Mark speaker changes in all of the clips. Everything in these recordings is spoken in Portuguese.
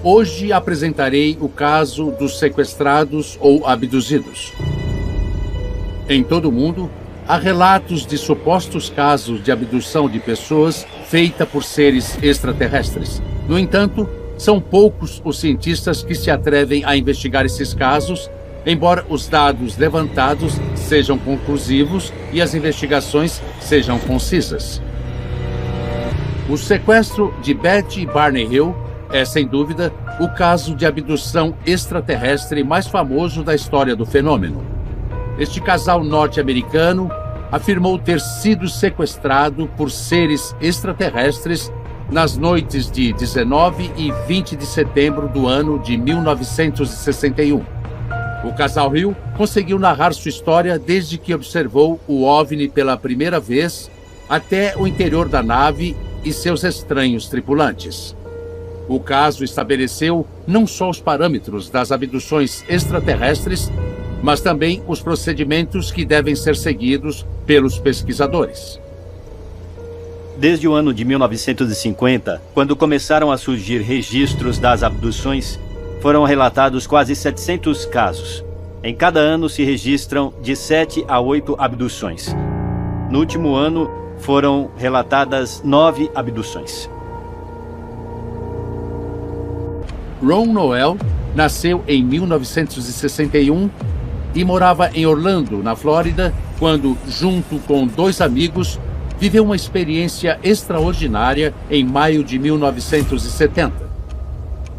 Speaker 1: Hoje apresentarei o caso dos sequestrados ou abduzidos. Em todo o mundo, há relatos de supostos casos de abdução de pessoas feita por seres extraterrestres. No entanto, são poucos os cientistas que se atrevem a investigar esses casos, embora os dados levantados sejam conclusivos e as investigações sejam concisas. O sequestro de Betty e Barney Hill é, sem dúvida, o caso de abdução extraterrestre mais famoso da história do fenômeno. Este casal norte-americano afirmou ter sido sequestrado por seres extraterrestres nas noites de 19 e 20 de setembro do ano de 1961. O casal Hill conseguiu narrar sua história desde que observou o OVNI pela primeira vez até o interior da nave e seus estranhos tripulantes. O caso estabeleceu não só os parâmetros das abduções extraterrestres, mas também os procedimentos que devem ser seguidos pelos pesquisadores.
Speaker 2: Desde o ano de 1950, quando começaram a surgir registros das abduções, foram relatados quase 700 casos. Em cada ano se registram de 7 a 8 abduções. No último ano, foram relatadas 9 abduções.
Speaker 1: Ron Noel nasceu em 1961 e morava em Orlando, na Flórida, quando, junto com 2 amigos, viveu uma experiência extraordinária em maio de 1970.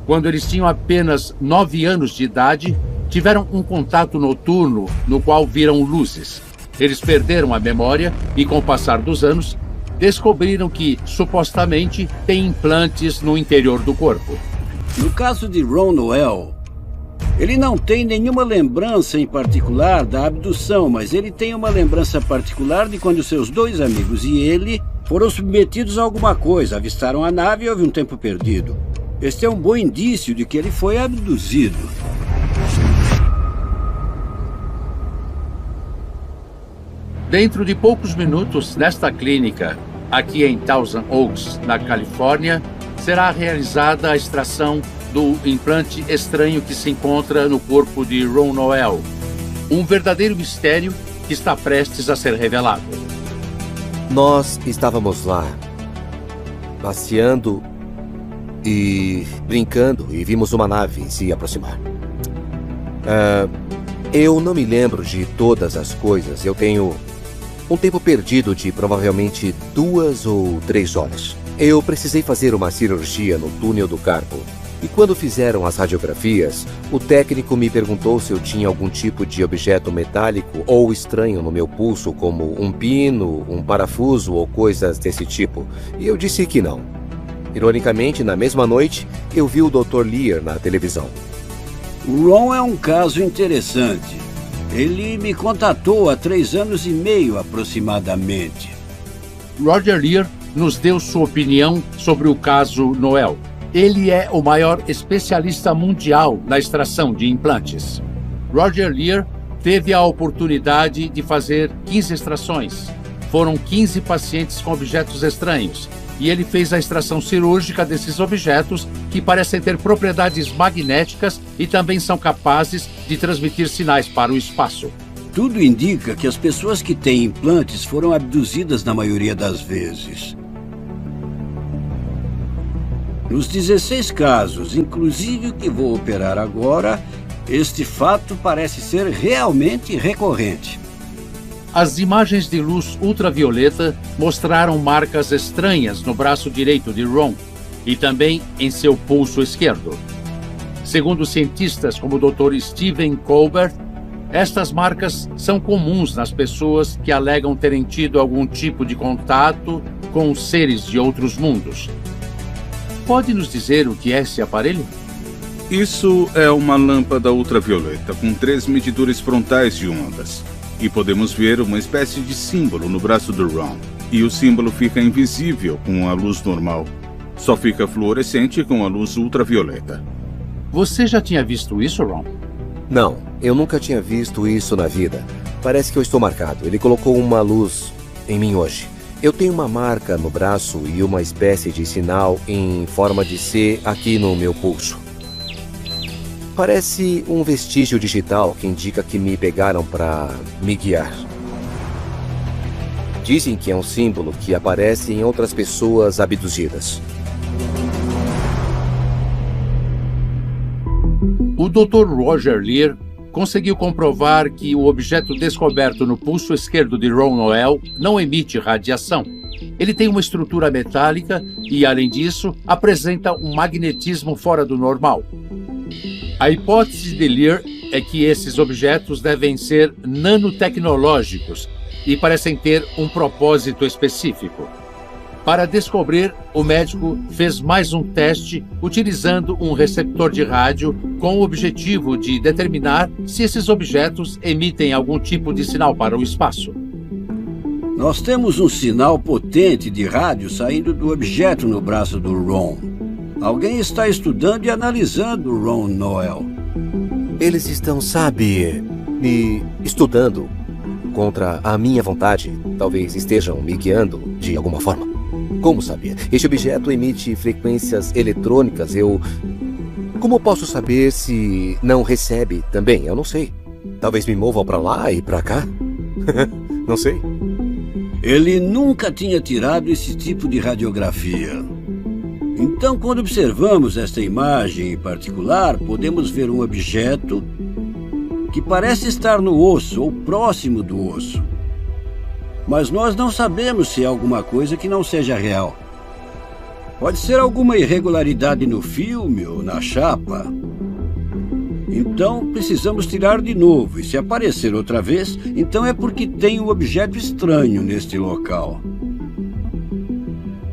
Speaker 1: Quando eles tinham apenas 9 anos de idade, tiveram um contato noturno no qual viram luzes. Eles perderam a memória e, com o passar dos anos, descobriram que, supostamente, têm implantes no interior do corpo.
Speaker 3: No caso de Ron Noel, ele não tem nenhuma lembrança em particular da abdução, mas ele tem uma lembrança particular de quando seus 2 amigos e ele foram submetidos a alguma coisa, avistaram a nave e houve um tempo perdido. Este é um bom indício de que ele foi abduzido.
Speaker 1: Dentro de poucos minutos, nesta clínica, aqui em Thousand Oaks, na Califórnia, será realizada a extração do implante estranho que se encontra no corpo de Ron Noel. Um verdadeiro mistério que está prestes a ser revelado.
Speaker 4: Nós estávamos lá, passeando e brincando, e vimos uma nave se aproximar. Eu não me lembro de todas as coisas. Eu tenho um tempo perdido de provavelmente 2 ou 3 horas. Eu precisei fazer uma cirurgia no túnel do carpo. E quando fizeram as radiografias, o técnico me perguntou se eu tinha algum tipo de objeto metálico ou estranho no meu pulso, como um pino, um parafuso ou coisas desse tipo. E eu disse que não. Ironicamente, na mesma noite, eu vi o Dr. Lear na televisão.
Speaker 3: O Ron é um caso interessante. Ele me contatou há 3 anos e meio aproximadamente.
Speaker 1: Roger Lear nos deu sua opinião sobre o caso Noel. Ele é o maior especialista mundial na extração de implantes. Roger Lear teve a oportunidade de fazer 15 extrações. Foram 15 pacientes com objetos estranhos, e ele fez a extração cirúrgica desses objetos que parecem ter propriedades magnéticas e também são capazes de transmitir sinais para o espaço.
Speaker 3: Tudo indica que as pessoas que têm implantes foram abduzidas na maioria das vezes. Nos 16 casos, inclusive o que vou operar agora, este fato parece ser realmente recorrente.
Speaker 1: As imagens de luz ultravioleta mostraram marcas estranhas no braço direito de Ron e também em seu pulso esquerdo. Segundo cientistas como o Dr. Stephen Colbert, estas marcas são comuns nas pessoas que alegam terem tido algum tipo de contato com seres de outros mundos. Pode nos dizer o que é esse aparelho?
Speaker 5: Isso é uma lâmpada ultravioleta com 3 medidores frontais de ondas. E podemos ver uma espécie de símbolo no braço do Ron. E o símbolo fica invisível com a luz normal. Só fica fluorescente com a luz ultravioleta.
Speaker 1: Você já tinha visto isso, Ron?
Speaker 4: Não, eu nunca tinha visto isso na vida. Parece que eu estou marcado. Ele colocou uma luz em mim hoje. Eu tenho uma marca no braço e uma espécie de sinal em forma de C aqui no meu pulso. Parece um vestígio digital que indica que me pegaram para me guiar. Dizem que é um símbolo que aparece em outras pessoas abduzidas.
Speaker 1: O Dr. Roger Lear conseguiu comprovar que o objeto descoberto no pulso esquerdo de Ron Noel não emite radiação. Ele tem uma estrutura metálica e, além disso, apresenta um magnetismo fora do normal. A hipótese de Lear é que esses objetos devem ser nanotecnológicos e parecem ter um propósito específico. Para descobrir, o médico fez mais um teste utilizando um receptor de rádio com o objetivo de determinar se esses objetos emitem algum tipo de sinal para o espaço.
Speaker 3: Nós temos um sinal potente de rádio saindo do objeto no braço do Ron. Alguém está estudando e analisando o Ron Noel.
Speaker 4: Eles estão, me estudando contra a minha vontade. Talvez estejam me guiando de alguma forma. Como saber? Este objeto emite frequências eletrônicas. Como posso saber se não recebe também? Eu não sei. Talvez me movam para lá e para cá? Não sei.
Speaker 3: Ele nunca tinha tirado esse tipo de radiografia. Então, quando observamos esta imagem em particular, podemos ver um objeto que parece estar no osso ou próximo do osso. Mas nós não sabemos se é alguma coisa que não seja real. Pode ser alguma irregularidade no filme ou na chapa. Então, precisamos tirar de novo. E se aparecer outra vez, então é porque tem um objeto estranho neste local.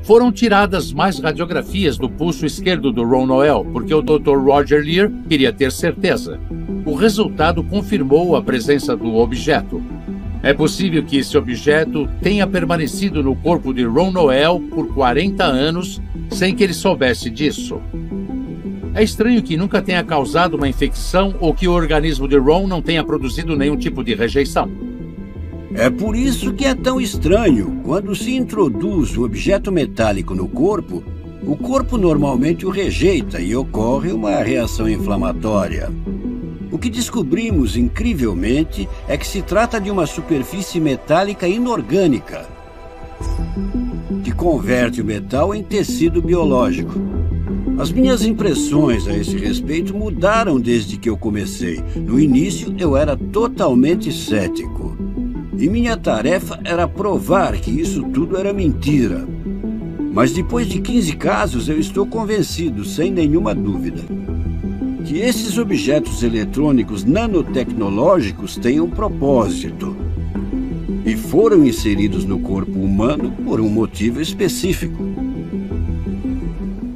Speaker 1: Foram tiradas mais radiografias do pulso esquerdo do Ron Noel, porque o Dr. Roger Lear queria ter certeza. O resultado confirmou a presença do objeto. É possível que esse objeto tenha permanecido no corpo de Ron Noel por 40 anos sem que ele soubesse disso. É estranho que nunca tenha causado uma infecção ou que o organismo de Ron não tenha produzido nenhum tipo de rejeição.
Speaker 3: É por isso que é tão estranho. Quando se introduz um objeto metálico no corpo, o corpo normalmente o rejeita e ocorre uma reação inflamatória. O que descobrimos, incrivelmente, é que se trata de uma superfície metálica inorgânica, que converte o metal em tecido biológico. As minhas impressões a esse respeito mudaram desde que eu comecei. No início, eu era totalmente cético. E minha tarefa era provar que isso tudo era mentira. Mas depois de 15 casos, eu estou convencido, sem nenhuma dúvida, que esses objetos eletrônicos nanotecnológicos têm um propósito e foram inseridos no corpo humano por um motivo específico.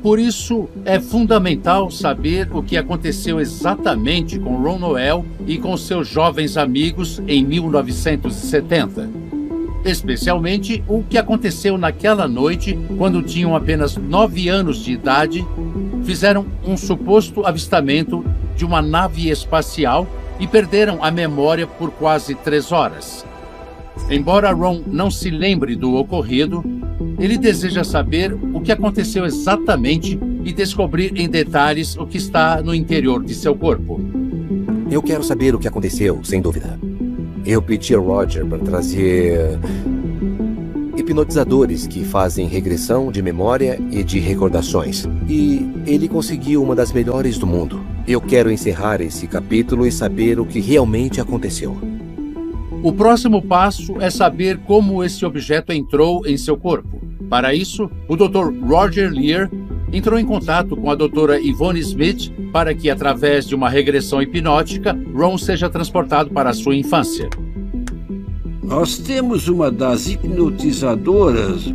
Speaker 1: Por isso, é fundamental saber o que aconteceu exatamente com Ron Noel e com seus jovens amigos em 1970. Especialmente o que aconteceu naquela noite, quando tinham apenas 9 anos de idade, fizeram um suposto avistamento de uma nave espacial e perderam a memória por quase 3 horas. Embora Ron não se lembre do ocorrido, ele deseja saber o que aconteceu exatamente e descobrir em detalhes o que está no interior de seu corpo.
Speaker 4: Eu quero saber o que aconteceu, sem dúvida. Eu pedi a Roger para trazer hipnotizadores que fazem regressão de memória e de recordações. E ele conseguiu uma das melhores do mundo. Eu quero encerrar esse capítulo e saber o que realmente aconteceu.
Speaker 1: O próximo passo é saber como esse objeto entrou em seu corpo. Para isso, o Dr. Roger Lear entrou em contato com a doutora Yvonne Smith para que, através de uma regressão hipnótica, Ron seja transportado para a sua infância.
Speaker 3: Nós temos uma das hipnotizadoras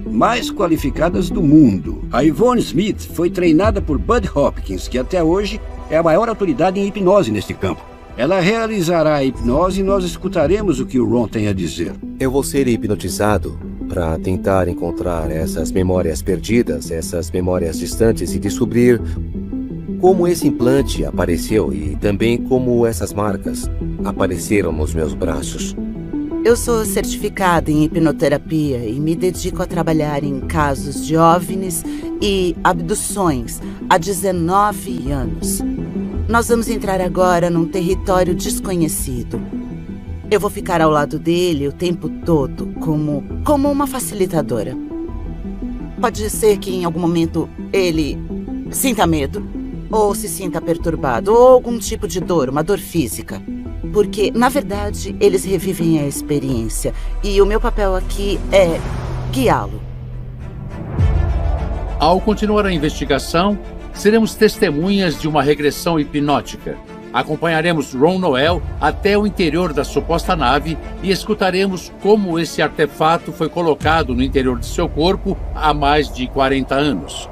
Speaker 3: mais qualificadas do mundo. A Yvonne Smith foi treinada por Bud Hopkins, que até hoje é a maior autoridade em hipnose neste campo. Ela realizará a hipnose e nós escutaremos o que o Ron tem a dizer.
Speaker 4: Eu vou ser hipnotizado para tentar encontrar essas memórias perdidas, essas memórias distantes e descobrir como esse implante apareceu e também como essas marcas apareceram nos meus braços.
Speaker 6: Eu sou certificada em hipnoterapia e me dedico a trabalhar em casos de OVNIs e abduções há 19 anos. Nós vamos entrar agora num território desconhecido. Eu vou ficar ao lado dele o tempo todo, como uma facilitadora. Pode ser que em algum momento ele sinta medo, ou se sinta perturbado, ou algum tipo de dor, uma dor física. Porque, na verdade, eles revivem a experiência. E o meu papel aqui é guiá-lo.
Speaker 1: Ao continuar a investigação, seremos testemunhas de uma regressão hipnótica. Acompanharemos Ron Noel até o interior da suposta nave e escutaremos como esse artefato foi colocado no interior de seu corpo há mais de 40 anos.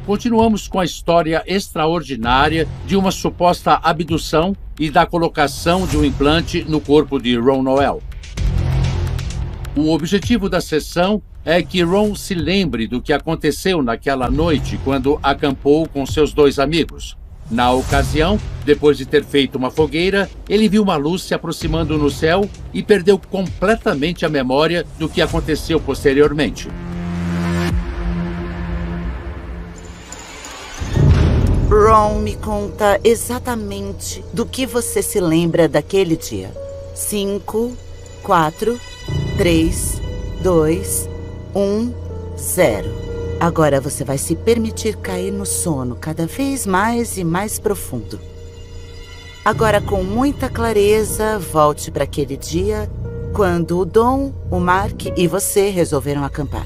Speaker 1: Continuamos com a história extraordinária de uma suposta abdução e da colocação de um implante no corpo de Ron Noel. O objetivo da sessão é que Ron se lembre do que aconteceu naquela noite quando acampou com seus 2 amigos. Na ocasião, depois de ter feito uma fogueira, ele viu uma luz se aproximando no céu e perdeu completamente a memória do que aconteceu posteriormente.
Speaker 6: Ron, me conta exatamente do que você se lembra daquele dia. 5, 4, 3, 2, 1, 0. Agora você vai se permitir cair no sono cada vez mais e mais profundo. Agora, com muita clareza, volte para aquele dia quando o Dom, o Mark e você resolveram acampar.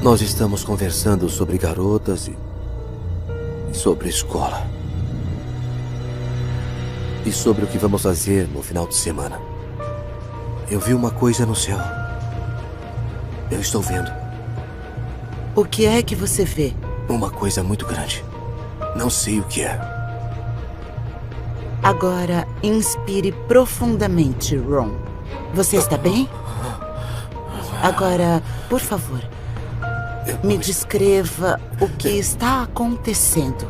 Speaker 4: Nós estamos conversando sobre garotas e sobre escola. E sobre o que vamos fazer no final de semana. Eu vi uma coisa no céu. Eu estou vendo.
Speaker 6: O que é que você vê?
Speaker 4: Uma coisa muito grande. Não sei o que é.
Speaker 6: Agora, inspire profundamente, Ron. Você está bem? Agora, por favor, me descreva o que está acontecendo.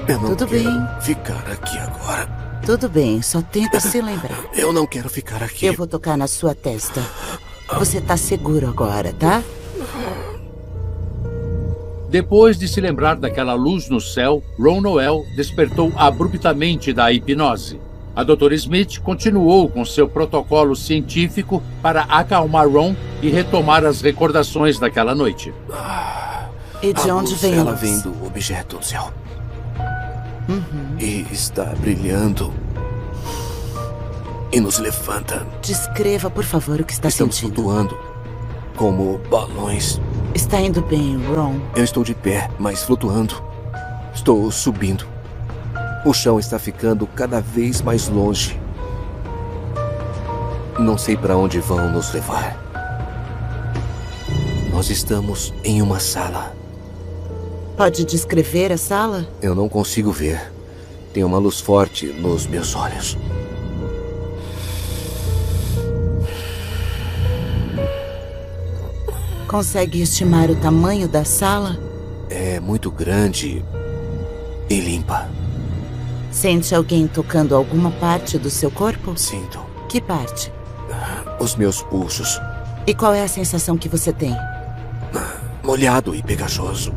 Speaker 4: Eu não
Speaker 6: Tudo
Speaker 4: quero
Speaker 6: bem.
Speaker 4: ficar aqui agora.
Speaker 6: Tudo bem, só tenta se lembrar.
Speaker 4: Eu não quero ficar aqui.
Speaker 6: Eu vou tocar na sua testa. Você tá seguro agora, tá?
Speaker 1: Depois de se lembrar daquela luz no céu, Ron Noel despertou abruptamente da hipnose. A Dra. Smith continuou com seu protocolo científico para acalmar Ron e retomar as recordações daquela noite.
Speaker 6: E de onde vem a
Speaker 4: Ela
Speaker 6: luz?
Speaker 4: vem do objeto no céu. E está brilhando. E nos levanta.
Speaker 6: Descreva, por favor, o que está
Speaker 4: Estamos
Speaker 6: sentindo.
Speaker 4: flutuando como balões.
Speaker 6: Está indo bem, Ron.
Speaker 4: Eu estou de pé, mas flutuando. Estou subindo. O chão está ficando cada vez mais longe. Não sei para onde vão nos levar. Nós estamos em uma sala.
Speaker 6: Pode descrever a sala?
Speaker 4: Eu não consigo ver. Tem uma luz forte nos meus olhos.
Speaker 6: Consegue estimar o tamanho da sala?
Speaker 4: É muito grande e limpa.
Speaker 6: Sente alguém tocando alguma parte do seu corpo?
Speaker 4: Sinto
Speaker 6: Que parte?
Speaker 4: os meus pulsos.
Speaker 6: E qual é a sensação que você tem?
Speaker 4: Molhado e pegajoso.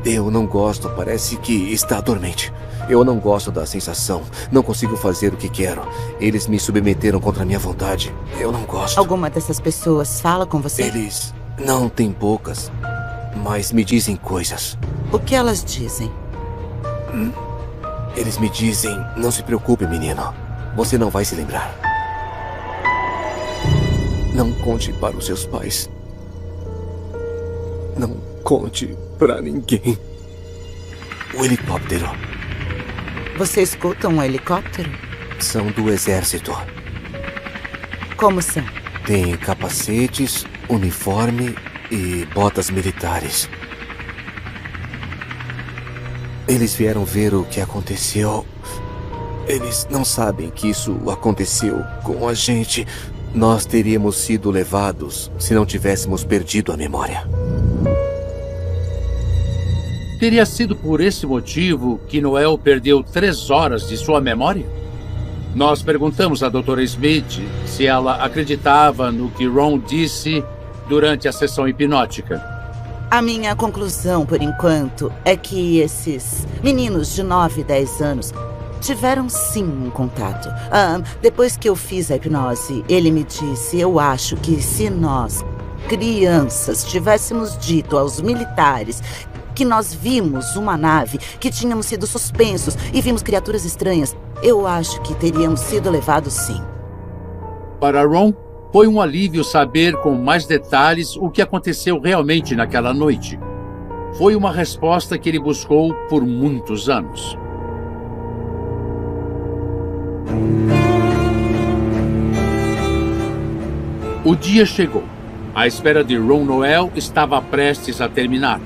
Speaker 4: Eu não gosto, parece que está dormente. Eu não gosto da sensação. Não consigo fazer o que quero. Eles me submeteram contra a minha vontade. Eu não gosto.
Speaker 6: Alguma dessas pessoas fala com você?
Speaker 4: Eles não têm poucas, mas me dizem coisas.
Speaker 6: O que elas dizem?
Speaker 4: Eles me dizem, não se preocupe, menino. Você não vai se lembrar. Não conte para os seus pais. Não conte para ninguém. O helicóptero.
Speaker 6: Você escuta um helicóptero?
Speaker 4: São do exército.
Speaker 6: Como são?
Speaker 4: Tem capacetes, uniforme e botas militares. Eles vieram ver o que aconteceu. Eles não sabem que isso aconteceu com a gente. Nós teríamos sido levados se não tivéssemos perdido a memória.
Speaker 1: Teria sido por esse motivo que Noel perdeu 3 horas de sua memória? Nós perguntamos à Dra. Smith se ela acreditava no que Ron disse durante a sessão hipnótica.
Speaker 6: A minha conclusão, por enquanto, é que esses meninos de 9 e 10 anos tiveram sim um contato. Depois que eu fiz a hipnose, ele me disse, eu acho que se nós, crianças, tivéssemos dito aos militares que nós vimos uma nave, que tínhamos sido suspensos e vimos criaturas estranhas, eu acho que teríamos sido levados sim.
Speaker 1: Para Ron, foi um alívio saber com mais detalhes o que aconteceu realmente naquela noite. Foi uma resposta que ele buscou por muitos anos. O dia chegou. A espera de Ron Noel estava prestes a terminar.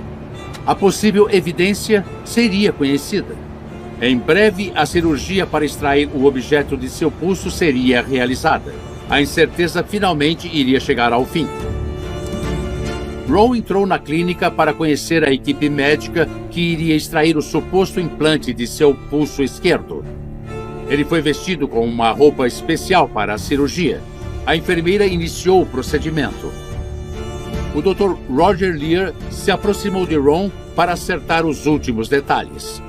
Speaker 1: A possível evidência seria conhecida. Em breve, a cirurgia para extrair o objeto de seu pulso seria realizada. A incerteza finalmente iria chegar ao fim. Ron entrou na clínica para conhecer a equipe médica que iria extrair o suposto implante de seu pulso esquerdo. Ele foi vestido com uma roupa especial para a cirurgia. A enfermeira iniciou o procedimento. O Dr. Roger Lear se aproximou de Ron para acertar os últimos detalhes.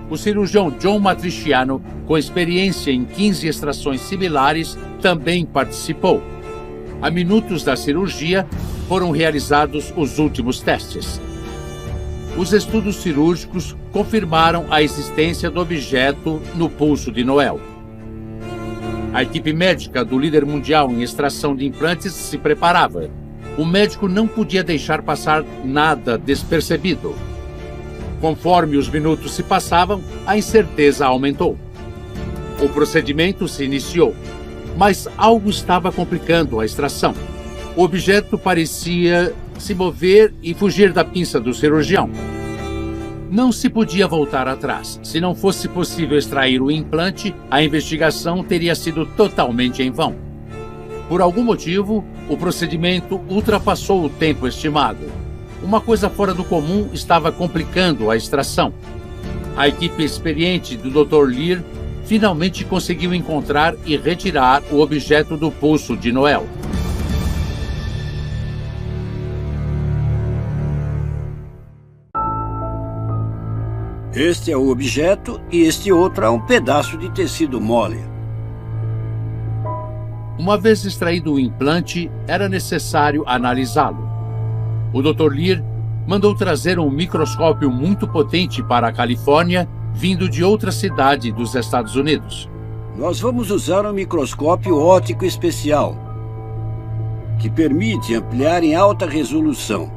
Speaker 1: O cirurgião John Matriciano, com experiência em 15 extrações similares, também participou. A minutos da cirurgia, foram realizados os últimos testes. Os estudos cirúrgicos confirmaram a existência do objeto no pulso de Noel. A equipe médica do líder mundial em extração de implantes se preparava. O médico não podia deixar passar nada despercebido. Conforme os minutos se passavam, a incerteza aumentou. O procedimento se iniciou, mas algo estava complicando a extração. O objeto parecia se mover e fugir da pinça do cirurgião. Não se podia voltar atrás. Se não fosse possível extrair o implante, a investigação teria sido totalmente em vão. Por algum motivo, o procedimento ultrapassou o tempo estimado. Uma coisa fora do comum estava complicando a extração. A equipe experiente do Dr. Lear finalmente conseguiu encontrar e retirar o objeto do pulso de Noel.
Speaker 3: Este é o objeto e este outro é um pedaço de tecido mole.
Speaker 1: Uma vez extraído o implante, era necessário analisá-lo. O Dr. Lear mandou trazer um microscópio muito potente para a Califórnia, vindo de outra cidade dos Estados Unidos.
Speaker 3: Nós vamos usar um microscópio óptico especial, que permite ampliar em alta resolução.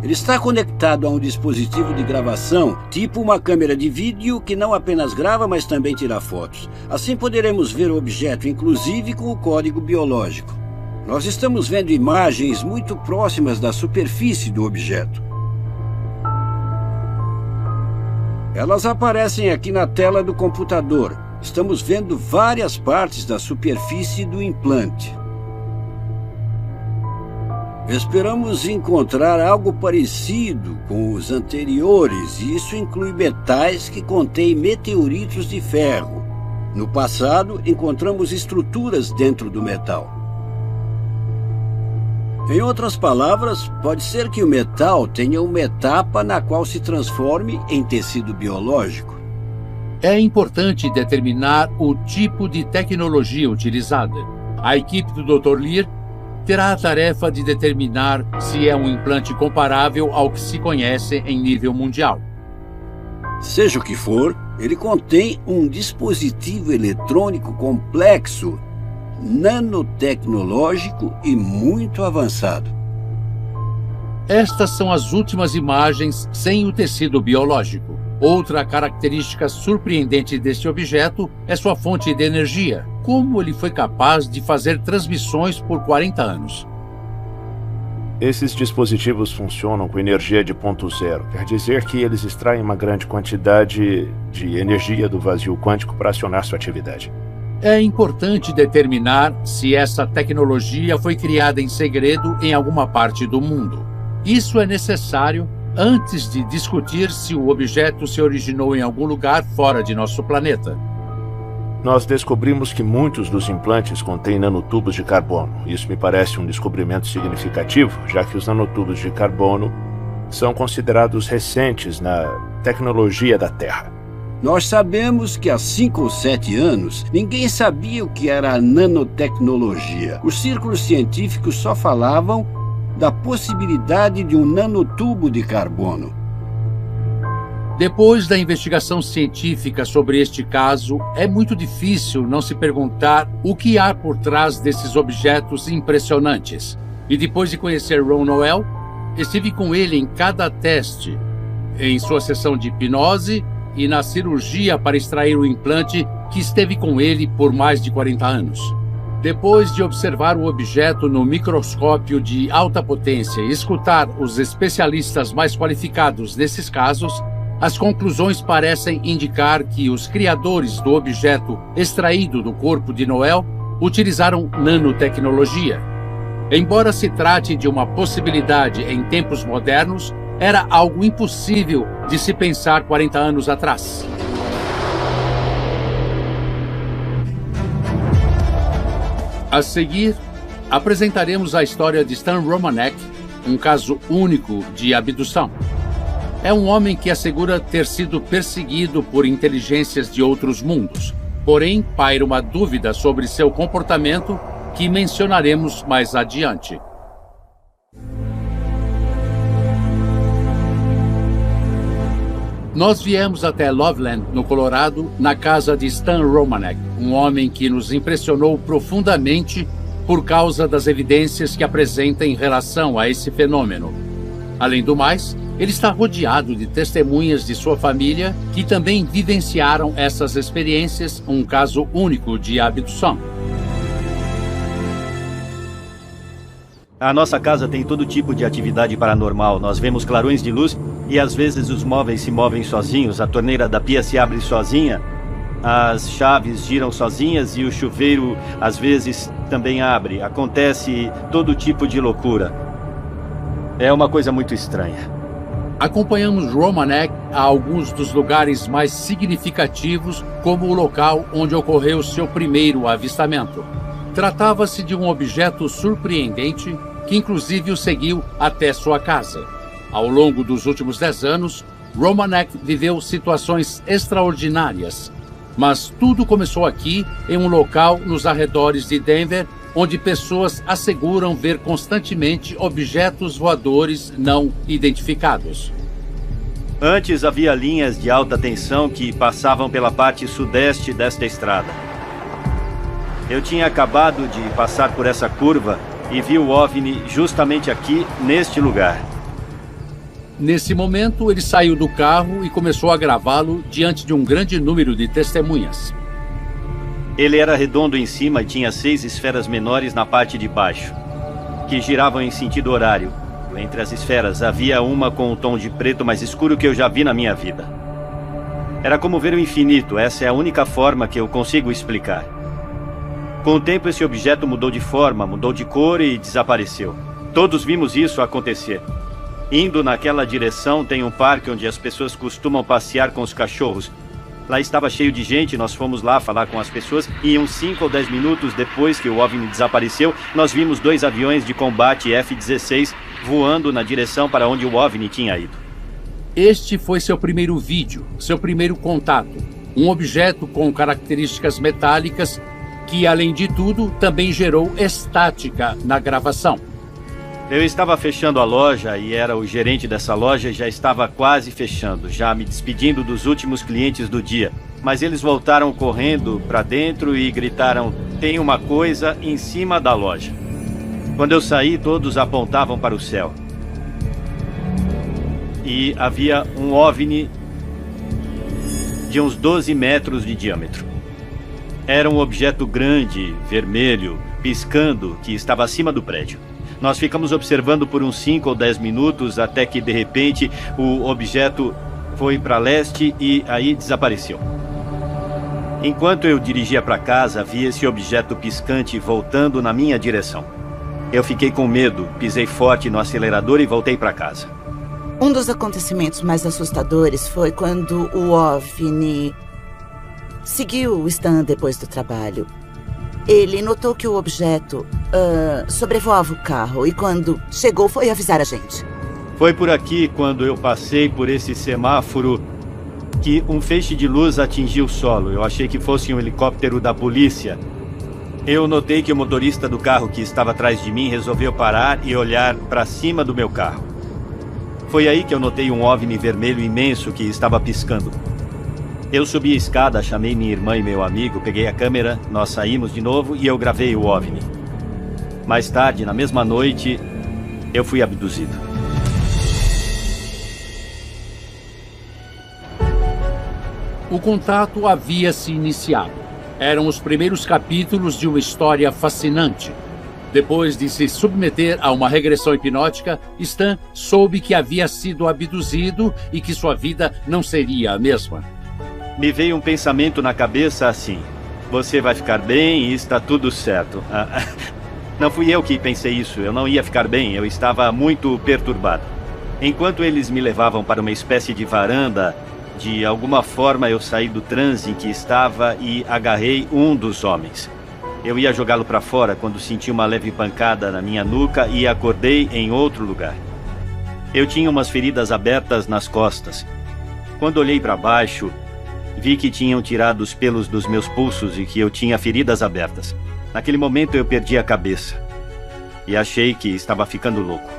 Speaker 3: Ele está conectado a um dispositivo de gravação, tipo uma câmera de vídeo que não apenas grava, mas também tira fotos. Assim poderemos ver o objeto, inclusive com o código biológico. Nós estamos vendo imagens muito próximas da superfície do objeto. Elas aparecem aqui na tela do computador. Estamos vendo várias partes da superfície do implante. Esperamos encontrar algo parecido com os anteriores, e isso inclui metais que contêm meteoritos de ferro. No passado, encontramos estruturas dentro do metal. Em outras palavras, pode ser que o metal tenha uma etapa na qual se transforme em tecido biológico.
Speaker 1: É importante determinar o tipo de tecnologia utilizada. A equipe do Dr. Lear terá a tarefa de determinar se é um implante comparável ao que se conhece em nível mundial.
Speaker 3: Seja o que for, ele contém um dispositivo eletrônico complexo, nanotecnológico e muito avançado.
Speaker 1: Estas são as últimas imagens sem o tecido biológico. Outra característica surpreendente deste objeto é sua fonte de energia. Como ele foi capaz de fazer transmissões por 40 anos?
Speaker 7: Esses dispositivos funcionam com energia de ponto zero. Quer dizer que eles extraem uma grande quantidade de energia do vazio quântico para acionar sua atividade.
Speaker 1: É importante determinar se essa tecnologia foi criada em segredo em alguma parte do mundo. Isso é necessário antes de discutir se o objeto se originou em algum lugar fora de nosso planeta.
Speaker 7: Nós descobrimos que muitos dos implantes contêm nanotubos de carbono. Isso me parece um descobrimento significativo, já que os nanotubos de carbono são considerados recentes na tecnologia da Terra.
Speaker 3: Nós sabemos que há 5 ou 7 anos, ninguém sabia o que era a nanotecnologia. Os círculos científicos só falavam da possibilidade de um nanotubo de carbono.
Speaker 1: Depois da investigação científica sobre este caso, é muito difícil não se perguntar o que há por trás desses objetos impressionantes. E depois de conhecer Ron Noel, estive com ele em cada teste, em sua sessão de hipnose e na cirurgia para extrair o implante que esteve com ele por mais de 40 anos. Depois de observar o objeto no microscópio de alta potência e escutar os especialistas mais qualificados nesses casos, as conclusões parecem indicar que os criadores do objeto extraído do corpo de Noel utilizaram nanotecnologia. Embora se trate de uma possibilidade em tempos modernos, era algo impossível de se pensar 40 anos atrás. A seguir, apresentaremos a história de Stan Romanek, um caso único de abdução. É um homem que assegura ter sido perseguido por inteligências de outros mundos. Porém, paira uma dúvida sobre seu comportamento que mencionaremos mais adiante. Nós viemos até Loveland, no Colorado, na casa de Stan Romanek, um homem que nos impressionou profundamente por causa das evidências que apresenta em relação a esse fenômeno. Além do mais, ele está rodeado de testemunhas de sua família que também vivenciaram essas experiências, um caso único de abdução.
Speaker 2: A nossa casa tem todo tipo de atividade paranormal. Nós vemos clarões de luz e às vezes os móveis se movem sozinhos, a torneira da pia se abre sozinha, as chaves giram sozinhas e o chuveiro às vezes também abre. Acontece todo tipo de loucura. É uma coisa muito estranha.
Speaker 1: Acompanhamos Romanek a alguns dos lugares mais significativos, como o local onde ocorreu seu primeiro avistamento. Tratava-se de um objeto surpreendente que inclusive o seguiu até sua casa. Ao longo dos últimos 10 anos, Romanek viveu situações extraordinárias. Mas tudo começou aqui, em um local nos arredores de Denver, onde pessoas asseguram ver constantemente objetos voadores não identificados.
Speaker 2: Antes havia linhas de alta tensão que passavam pela parte sudeste desta estrada. Eu tinha acabado de passar por essa curva e vi o OVNI justamente aqui, neste lugar.
Speaker 1: Nesse momento, ele saiu do carro e começou a gravá-lo diante de um grande número de testemunhas.
Speaker 2: Ele era redondo em cima e tinha 6 esferas menores na parte de baixo, que giravam em sentido horário. Entre as esferas havia uma com um tom de preto mais escuro que eu já vi na minha vida. Era como ver o infinito, essa é a única forma que eu consigo explicar. Com o tempo, esse objeto mudou de forma, mudou de cor e desapareceu. Todos vimos isso acontecer. Indo naquela direção, tem um parque onde as pessoas costumam passear com os cachorros. Lá estava cheio de gente, nós fomos lá falar com as pessoas e uns 5 ou 10 minutos depois que o OVNI desapareceu, nós vimos 2 aviões de combate F-16 voando na direção para onde o OVNI tinha ido.
Speaker 1: Este foi seu primeiro vídeo, seu primeiro contato. Um objeto com características metálicas que, além de tudo, também gerou estática na gravação.
Speaker 2: Eu estava fechando a loja e era o gerente dessa loja e já estava quase fechando, já me despedindo dos últimos clientes do dia. Mas eles voltaram correndo para dentro e gritaram: "Tem uma coisa em cima da loja." Quando eu saí, todos apontavam para o céu. E havia um OVNI de uns 12 metros de diâmetro. Era um objeto grande, vermelho, piscando, que estava acima do prédio. Nós ficamos observando por uns 5 ou 10 minutos até que, de repente, o objeto foi para leste e aí desapareceu. Enquanto eu dirigia para casa, vi esse objeto piscante voltando na minha direção. Eu fiquei com medo, pisei forte no acelerador e voltei para casa.
Speaker 6: Um dos acontecimentos mais assustadores foi quando o OVNI seguiu o Stan depois do trabalho. Ele notou que o objeto sobrevoava o carro e quando chegou foi avisar a gente.
Speaker 2: Foi por aqui, quando eu passei por esse semáforo, que um feixe de luz atingiu o solo. Eu achei que fosse um helicóptero da polícia. Eu notei que o motorista do carro que estava atrás de mim resolveu parar e olhar para cima do meu carro. Foi aí que eu notei um OVNI vermelho imenso que estava piscando. Eu subi a escada, chamei minha irmã e meu amigo, peguei a câmera, nós saímos de novo e eu gravei o OVNI. Mais tarde, na mesma noite, eu fui abduzido.
Speaker 1: O contato havia se iniciado. Eram os primeiros capítulos de uma história fascinante. Depois de se submeter a uma regressão hipnótica, Stan soube que havia sido abduzido e que sua vida não seria a mesma.
Speaker 2: Me veio um pensamento na cabeça assim: você vai ficar bem e está tudo certo. Não fui eu que pensei isso, eu não ia ficar bem, eu estava muito perturbado. Enquanto eles me levavam para uma espécie de varanda, de alguma forma eu saí do transe em que estava e agarrei um dos homens. Eu ia jogá-lo para fora quando senti uma leve pancada na minha nuca e acordei em outro lugar. Eu tinha umas feridas abertas nas costas. Quando olhei para baixo, vi que tinham tirado os pelos dos meus pulsos e que eu tinha feridas abertas. Naquele momento eu perdi a cabeça e achei que estava ficando louco.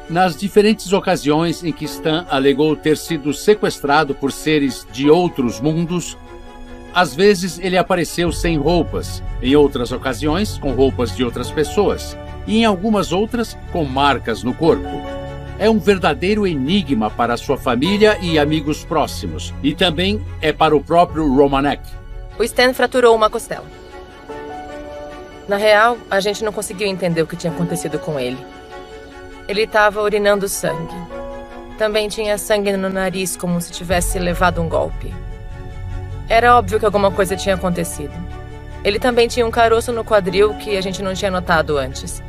Speaker 1: Nas diferentes ocasiões em que Stan alegou ter sido sequestrado por seres de outros mundos, às vezes ele apareceu sem roupas, em outras ocasiões com roupas de outras pessoas e em algumas outras com marcas no corpo. É um verdadeiro enigma para sua família e amigos próximos, e também é para o próprio Romanek.
Speaker 8: O Stan fraturou uma costela. Na real, a gente não conseguiu entender o que tinha acontecido com ele. Ele estava urinando sangue. Também tinha sangue no nariz, como se tivesse levado um golpe. Era óbvio que alguma coisa tinha acontecido. Ele também tinha um caroço no quadril que a gente não tinha notado antes.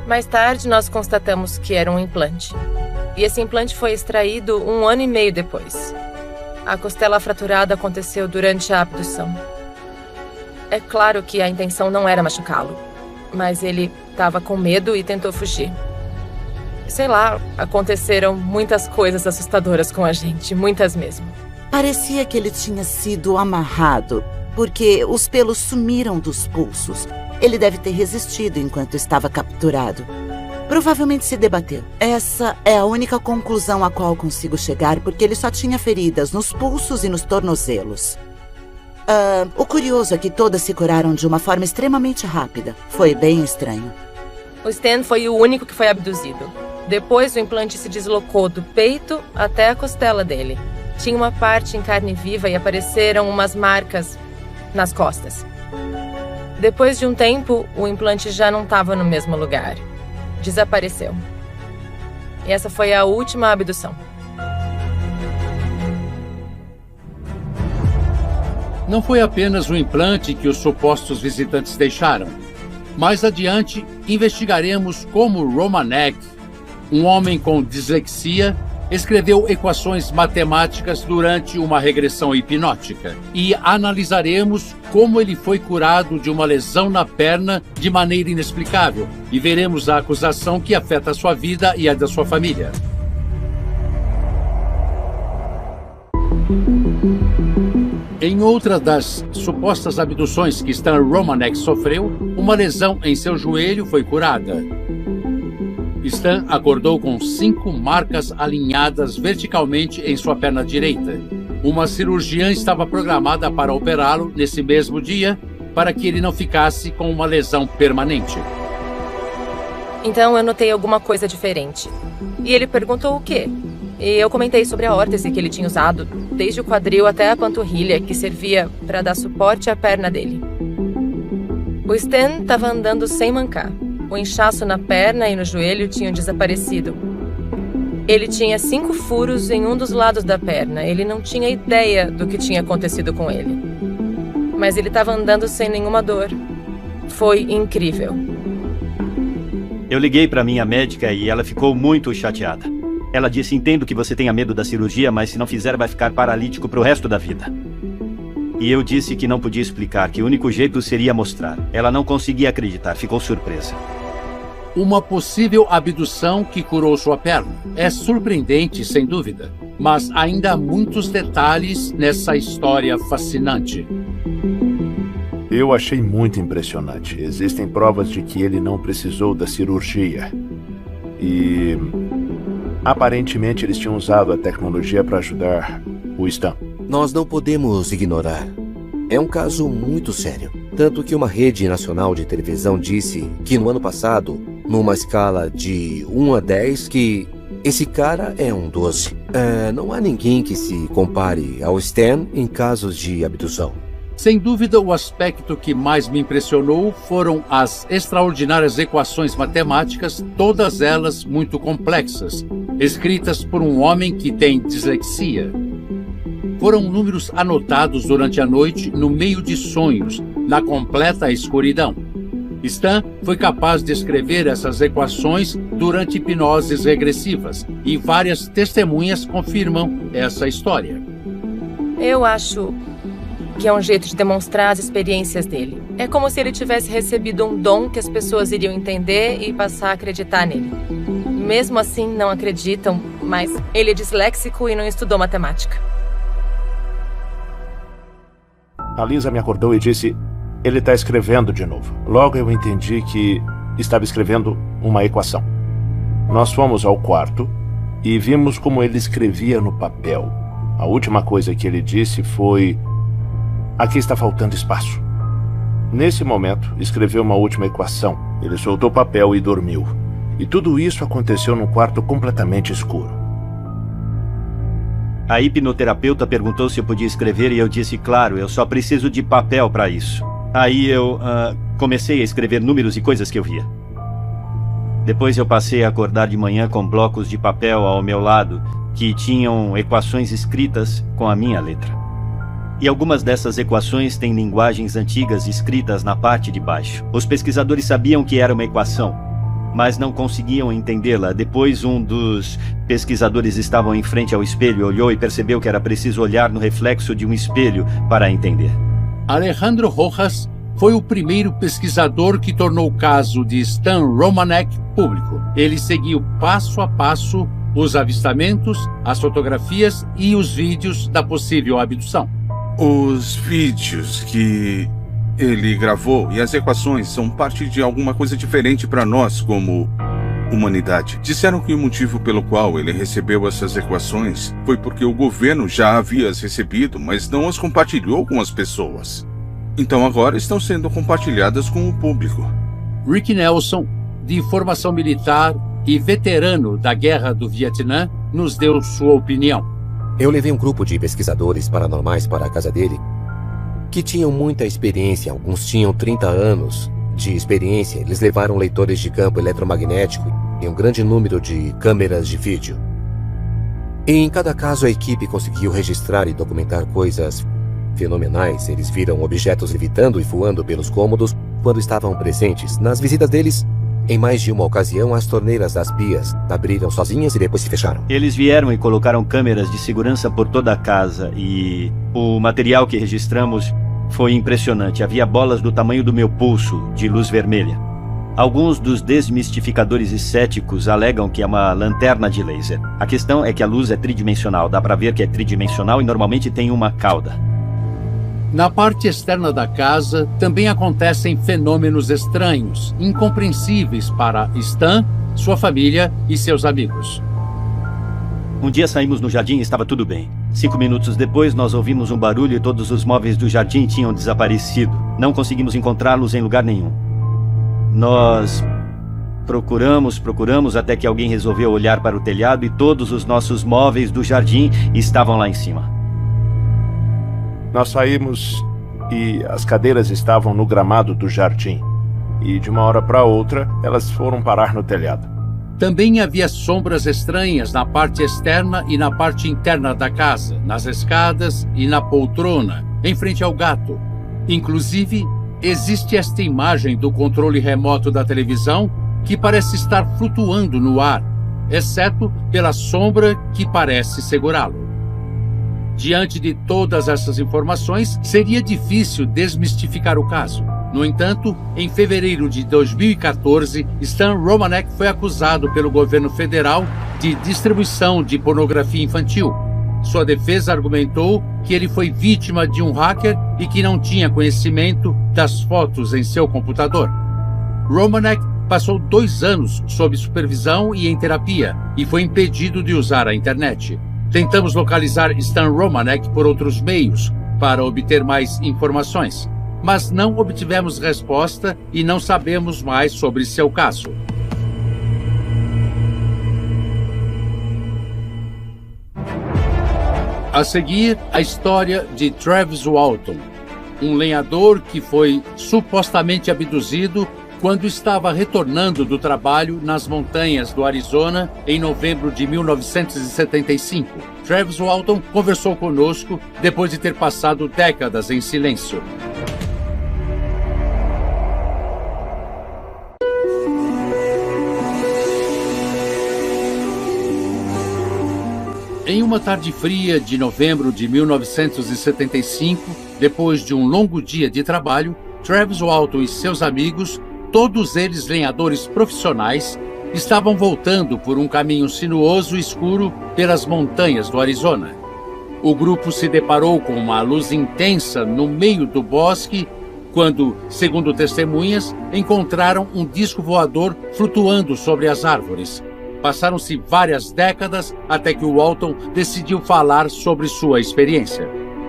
Speaker 8: Mais tarde, nós constatamos que era um implante. E esse implante foi extraído 1 ano e meio depois. A costela fraturada aconteceu durante a abdução. É claro que a intenção não era machucá-lo, mas ele estava com medo e tentou fugir. Sei lá, aconteceram muitas coisas assustadoras com a gente, muitas mesmo.
Speaker 6: Parecia que ele tinha sido amarrado, porque os pelos sumiram dos pulsos. Ele deve ter resistido enquanto estava capturado. Provavelmente se debateu. Essa é a única conclusão a qual consigo chegar, porque ele só tinha feridas nos pulsos e nos tornozelos. O curioso é que todas se curaram de uma forma extremamente rápida. Foi bem estranho.
Speaker 8: O Stan foi o único que foi abduzido. Depois, o implante se deslocou do peito até a costela dele. Tinha uma parte em carne viva e apareceram umas marcas nas costas. Depois de um tempo, o implante já não estava no mesmo lugar. Desapareceu. E essa foi a última abdução.
Speaker 1: Não foi apenas o implante que os supostos visitantes deixaram. Mais adiante, investigaremos como Romanek, um homem com dislexia, escreveu equações matemáticas durante uma regressão hipnótica e analisaremos como ele foi curado de uma lesão na perna de maneira inexplicável e veremos a acusação que afeta a sua vida e a da sua família. Em outra das supostas abduções que Stan Romanek sofreu, uma lesão em seu joelho foi curada. Stan acordou com 5 marcas alinhadas verticalmente em sua perna direita. Uma cirurgiã estava programada para operá-lo nesse mesmo dia, para que ele não ficasse com uma lesão permanente.
Speaker 8: Então eu notei alguma coisa diferente. E ele perguntou o quê? E eu comentei sobre a órtese que ele tinha usado, desde o quadril até a panturrilha, que servia para dar suporte à perna dele. O Stan estava andando sem mancar. O inchaço na perna e no joelho tinham desaparecido. Ele tinha 5 furos em um dos lados da perna. Ele não tinha ideia do que tinha acontecido com ele. Mas ele estava andando sem nenhuma dor. Foi incrível.
Speaker 2: Eu liguei para minha médica e ela ficou muito chateada. Ela disse: entendo que você tenha medo da cirurgia, mas se não fizer vai ficar paralítico pro resto da vida. E eu disse que não podia explicar, que o único jeito seria mostrar. Ela não conseguia acreditar, ficou surpresa.
Speaker 1: Uma possível abdução que curou sua perna. É surpreendente, sem dúvida, mas ainda há muitos detalhes nessa história fascinante.
Speaker 7: Eu achei muito impressionante. Existem provas de que ele não precisou da cirurgia. E aparentemente eles tinham usado a tecnologia para ajudar o Stan.
Speaker 4: Nós não podemos ignorar. É um caso muito sério. Tanto que uma rede nacional de televisão disse que no ano passado, numa escala de 1 a 10, que esse cara é um 12. Não há ninguém que se compare ao Stan em casos de abdução.
Speaker 1: Sem dúvida, o aspecto que mais me impressionou foram as extraordinárias equações matemáticas, todas elas muito complexas, escritas por um homem que tem dislexia. Foram números anotados durante a noite, no meio de sonhos, na completa escuridão. Stan foi capaz de escrever essas equações durante hipnoses regressivas, e várias testemunhas confirmam essa história.
Speaker 8: Eu acho que é um jeito de demonstrar as experiências dele. É como se ele tivesse recebido um dom que as pessoas iriam entender e passar a acreditar nele. Mesmo assim, não acreditam, mas ele é disléxico e não estudou matemática.
Speaker 7: A Lisa me acordou e disse: ele está escrevendo de novo. Logo eu entendi que estava escrevendo uma equação. Nós fomos ao quarto e vimos como ele escrevia no papel. A última coisa que ele disse foi: aqui está faltando espaço. Nesse momento, escreveu uma última equação. Ele soltou o papel e dormiu. E tudo isso aconteceu num quarto completamente escuro.
Speaker 2: A hipnoterapeuta perguntou se eu podia escrever e eu disse, claro, eu só preciso de papel para isso. Aí eu comecei a escrever números e coisas que eu via. Depois eu passei a acordar de manhã com blocos de papel ao meu lado que tinham equações escritas com a minha letra. E algumas dessas equações têm linguagens antigas escritas na parte de baixo. Os pesquisadores sabiam que era uma equação, mas não conseguiam entendê-la. Depois um dos pesquisadores estava em frente ao espelho, olhou e percebeu que era preciso olhar no reflexo de um espelho para entender.
Speaker 1: Alejandro Rojas foi o primeiro pesquisador que tornou o caso de Stan Romanek público. Ele seguiu passo a passo os avistamentos, as fotografias e os vídeos da possível abdução.
Speaker 5: Os vídeos que ele gravou e as equações são parte de alguma coisa diferente para nós como humanidade. Disseram que o motivo pelo qual ele recebeu essas equações foi porque o governo já havia as recebido, mas não as compartilhou com as pessoas. Então agora estão sendo compartilhadas com o público.
Speaker 1: Rick Nelson, de formação militar e veterano da Guerra do Vietnã, nos deu sua opinião.
Speaker 4: Eu levei um grupo de pesquisadores paranormais para a casa dele, que tinham muita experiência. Alguns tinham 30 anos de experiência. Eles levaram leitores de campo eletromagnético e um grande número de câmeras de vídeo. E em cada caso a equipe conseguiu registrar e documentar coisas fenomenais. Eles viram objetos levitando e voando pelos cômodos quando estavam presentes. Nas visitas deles, em mais de uma ocasião, as torneiras das pias abriram sozinhas e depois se fecharam.
Speaker 2: Eles vieram e colocaram câmeras de segurança por toda a casa e o material que registramos foi impressionante. Havia bolas do tamanho do meu pulso, de luz vermelha. Alguns dos desmistificadores e céticos alegam que é uma lanterna de laser. A questão é que a luz é tridimensional. Dá para ver que é tridimensional e normalmente tem uma cauda.
Speaker 1: Na parte externa da casa também acontecem fenômenos estranhos, incompreensíveis para Stan, sua família e seus amigos.
Speaker 2: Um dia saímos no jardim e estava tudo bem. 5 minutos depois, nós ouvimos um barulho e todos os móveis do jardim tinham desaparecido. Não conseguimos encontrá-los em lugar nenhum. Nós procuramos até que alguém resolveu olhar para o telhado e todos os nossos móveis do jardim estavam lá em cima.
Speaker 7: Nós saímos e as cadeiras estavam no gramado do jardim. E de uma hora para outra, elas foram parar no telhado.
Speaker 1: Também havia sombras estranhas na parte externa e na parte interna da casa, nas escadas e na poltrona, em frente ao gato. Inclusive, existe esta imagem do controle remoto da televisão que parece estar flutuando no ar, exceto pela sombra que parece segurá-lo. Diante de todas essas informações, seria difícil desmistificar o caso. No entanto, em fevereiro de 2014, Stan Romanek foi acusado pelo governo federal de distribuição de pornografia infantil. Sua defesa argumentou que ele foi vítima de um hacker e que não tinha conhecimento das fotos em seu computador. Romanek passou 2 anos sob supervisão e em terapia e foi impedido de usar a internet. Tentamos localizar Stan Romanek por outros meios para obter mais informações, mas não obtivemos resposta e não sabemos mais sobre seu caso. A seguir, a história de Travis Walton, um lenhador que foi supostamente abduzido quando estava retornando do trabalho nas montanhas do Arizona em novembro de 1975. Travis Walton conversou conosco depois de ter passado décadas em silêncio. Em uma tarde fria de novembro de 1975, depois de um longo dia de trabalho, Travis Walton e seus amigos, todos eles lenhadores profissionais, estavam voltando por um caminho sinuoso e escuro pelas montanhas do Arizona. O grupo se deparou com uma luz intensa no meio do bosque quando, segundo testemunhas, encontraram um disco voador flutuando sobre as árvores. Passaram-se várias décadas até que o Walton decidiu falar sobre sua experiência.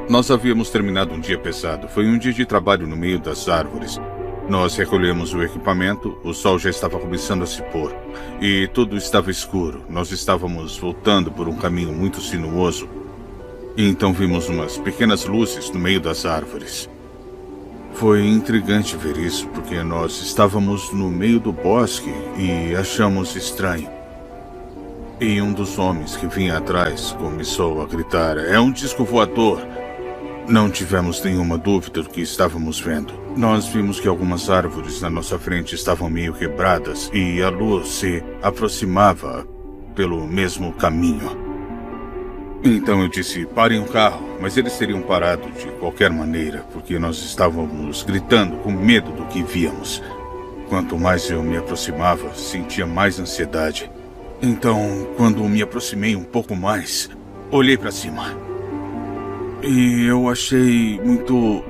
Speaker 5: Nós havíamos terminado um dia pesado. Foi um dia de trabalho no meio das árvores. Nós recolhemos o equipamento, o sol já estava começando a se pôr e tudo estava escuro. Nós estávamos voltando por um caminho muito sinuoso e então vimos umas pequenas luzes no meio das árvores. Foi intrigante ver isso, porque nós estávamos no meio do bosque e achamos estranho. E um dos homens que vinha atrás começou a gritar: "É um disco voador!" Não tivemos nenhuma dúvida do que estávamos vendo. Nós vimos que algumas árvores na nossa frente estavam meio quebradas e a luz se aproximava pelo mesmo caminho. Então eu disse: "Parem o carro", mas eles teriam parado de qualquer maneira, porque nós estávamos gritando com medo do que víamos. Quanto mais eu me aproximava, sentia mais ansiedade. Então, quando me aproximei um pouco mais, olhei para cima. E eu achei muito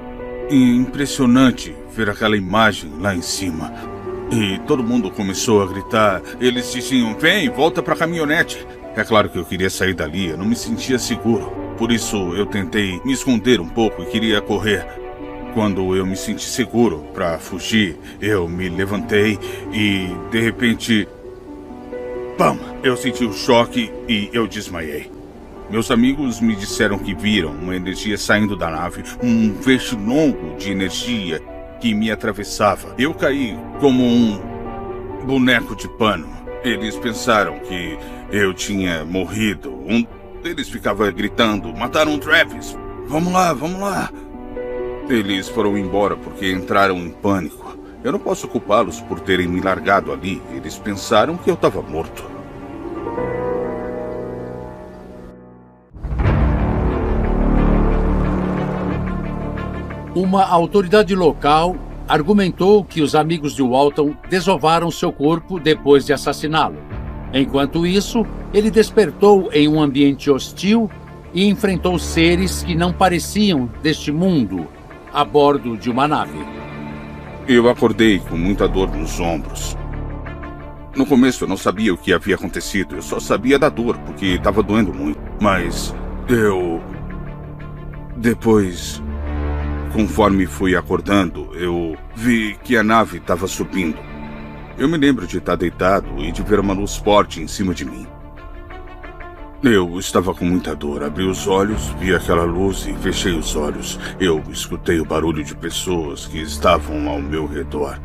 Speaker 5: impressionante ver aquela imagem lá em cima. E todo mundo começou a gritar. Eles diziam: "Vem, volta para a caminhonete." É claro que eu queria sair dali, eu não me sentia seguro. Por isso eu tentei me esconder um pouco e queria correr. Quando eu me senti seguro para fugir, eu me levantei e, de repente, pam! Eu senti um choque e eu desmaiei. Meus amigos me disseram que viram uma energia saindo da nave, um feixe longo de energia que me atravessava. Eu caí como um boneco de pano. Eles pensaram que eu tinha morrido. Um deles ficava gritando: "Mataram o Travis! Vamos lá, vamos lá!" Eles foram embora porque entraram em pânico. Eu não posso culpá-los por terem me largado ali. Eles pensaram que eu estava morto.
Speaker 1: Uma autoridade local argumentou que os amigos de Walton desovaram seu corpo depois de assassiná-lo. Enquanto isso, ele despertou em um ambiente hostil e enfrentou seres que não pareciam deste mundo a bordo de uma nave.
Speaker 5: Eu acordei com muita dor nos ombros. No começo eu não sabia o que havia acontecido, eu só sabia da dor, porque estava doendo muito. Mas depois, conforme fui acordando, eu vi que a nave estava subindo. Eu me lembro de estar deitado e de ver uma luz forte em cima de mim. Eu estava com muita dor, abri os olhos, vi aquela luz e fechei os olhos. Eu escutei o barulho de pessoas que estavam ao meu redor.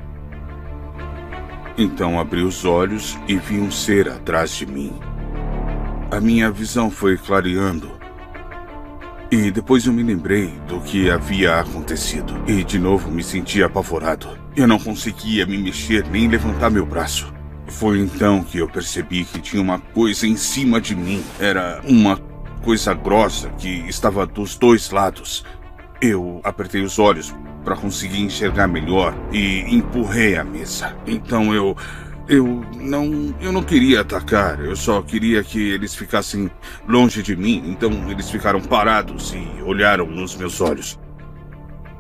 Speaker 5: Então abri os olhos e vi um ser atrás de mim. A minha visão foi clareando. E depois eu me lembrei do que havia acontecido. E de novo me senti apavorado. Eu não conseguia me mexer nem levantar meu braço. Foi então que eu percebi que tinha uma coisa em cima de mim. Era uma coisa grossa que estava dos dois lados. Eu apertei os olhos para conseguir enxergar melhor e empurrei a mesa. Então eu não queria atacar, eu só queria que eles ficassem longe de mim. Então eles ficaram parados e olharam nos meus olhos.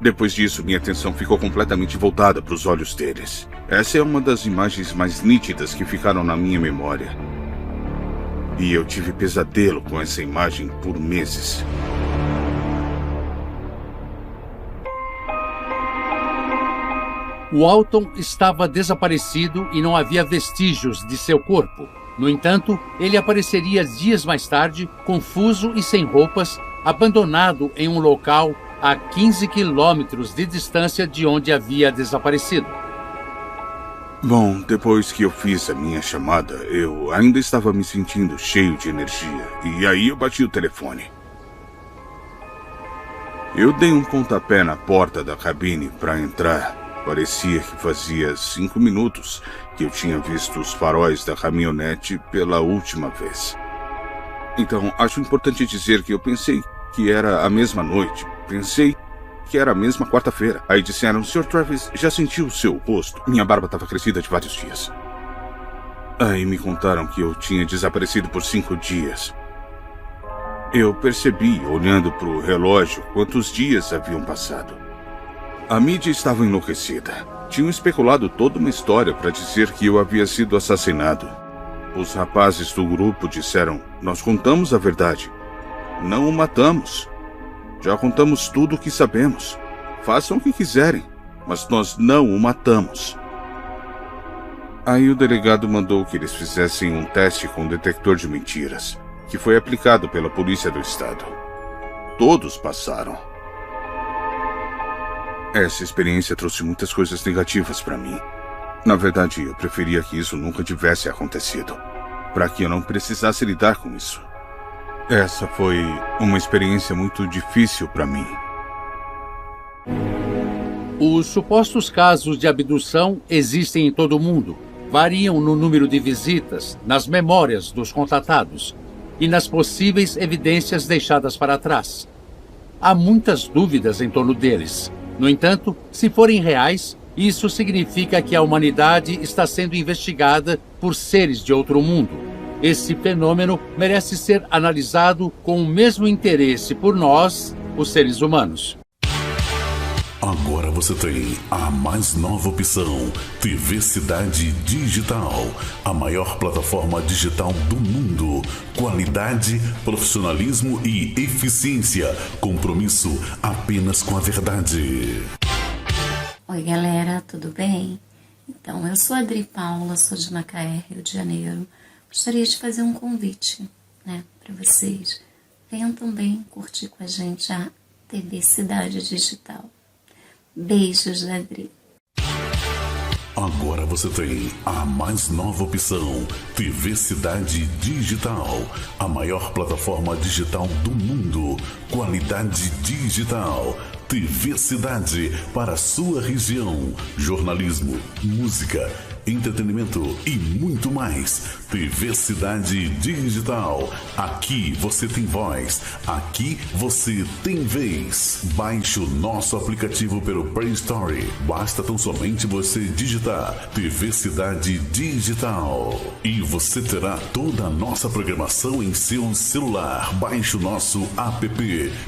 Speaker 5: Depois disso, minha atenção ficou completamente voltada para os olhos deles. Essa é uma das imagens mais nítidas que ficaram na minha memória. E eu tive pesadelo com essa imagem por meses.
Speaker 1: O Alton estava desaparecido e não havia vestígios de seu corpo. No entanto, ele apareceria dias mais tarde, confuso e sem roupas, abandonado em um local a 15 quilômetros de distância de onde havia desaparecido.
Speaker 5: Bom, depois que eu fiz a minha chamada, eu ainda estava me sentindo cheio de energia. E aí eu bati o telefone. Eu dei um pontapé na porta da cabine para entrar. Parecia que fazia 5 minutos que eu tinha visto os faróis da caminhonete pela última vez. Então, acho importante dizer que eu pensei que era a mesma noite. Pensei que era a mesma quarta-feira. Aí disseram, Sr. Travis, já sentiu o seu rosto? Minha barba estava crescida de vários dias. Aí me contaram que eu tinha desaparecido por 5 dias. Eu percebi, olhando para o relógio, quantos dias haviam passado. A mídia estava enlouquecida. Tinham especulado toda uma história para dizer que eu havia sido assassinado. Os rapazes do grupo disseram, nós contamos a verdade. Não o matamos. Já contamos tudo o que sabemos. Façam o que quiserem, mas nós não o matamos. Aí o delegado mandou que eles fizessem um teste com um detector de mentiras, que foi aplicado pela polícia do estado. Todos passaram. Essa experiência trouxe muitas coisas negativas para mim. Na verdade, eu preferia que isso nunca tivesse acontecido, para que eu não precisasse lidar com isso. Essa foi uma experiência muito difícil para mim.
Speaker 1: Os supostos casos de abdução existem em todo o mundo. Variam no número de visitas, nas memórias dos contatados e nas possíveis evidências deixadas para trás. Há muitas dúvidas em torno deles. No entanto, se forem reais, isso significa que a humanidade está sendo investigada por seres de outro mundo. Esse fenômeno merece ser analisado com o mesmo interesse por nós, os seres humanos.
Speaker 9: Agora você tem a mais nova opção, TV Cidade Digital, a maior plataforma digital do mundo. Qualidade, profissionalismo e eficiência. Compromisso apenas com a verdade.
Speaker 10: Oi galera, tudo bem? Então, eu sou a Adri Paula, sou de Macaé, Rio de Janeiro. Gostaria de fazer um convite, para vocês. Venham também curtir com a gente a TV Cidade Digital. Beijos da Adri.
Speaker 9: Agora você tem a mais nova opção, TV Cidade Digital, a maior plataforma digital do mundo. Qualidade digital. TV Cidade para sua região. Jornalismo, música, entretenimento e muito mais. TV Cidade Digital. Aqui você tem voz. Aqui você tem vez. Baixe o nosso aplicativo pelo Play Store. Basta tão somente você digitar TV Cidade Digital. E você terá toda a nossa programação em seu celular. Baixe o nosso app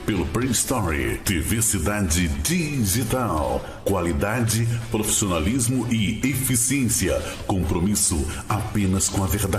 Speaker 9: pelo Play Store. TV Cidade Digital. Qualidade, profissionalismo e eficiência. Compromisso apenas com a verdade.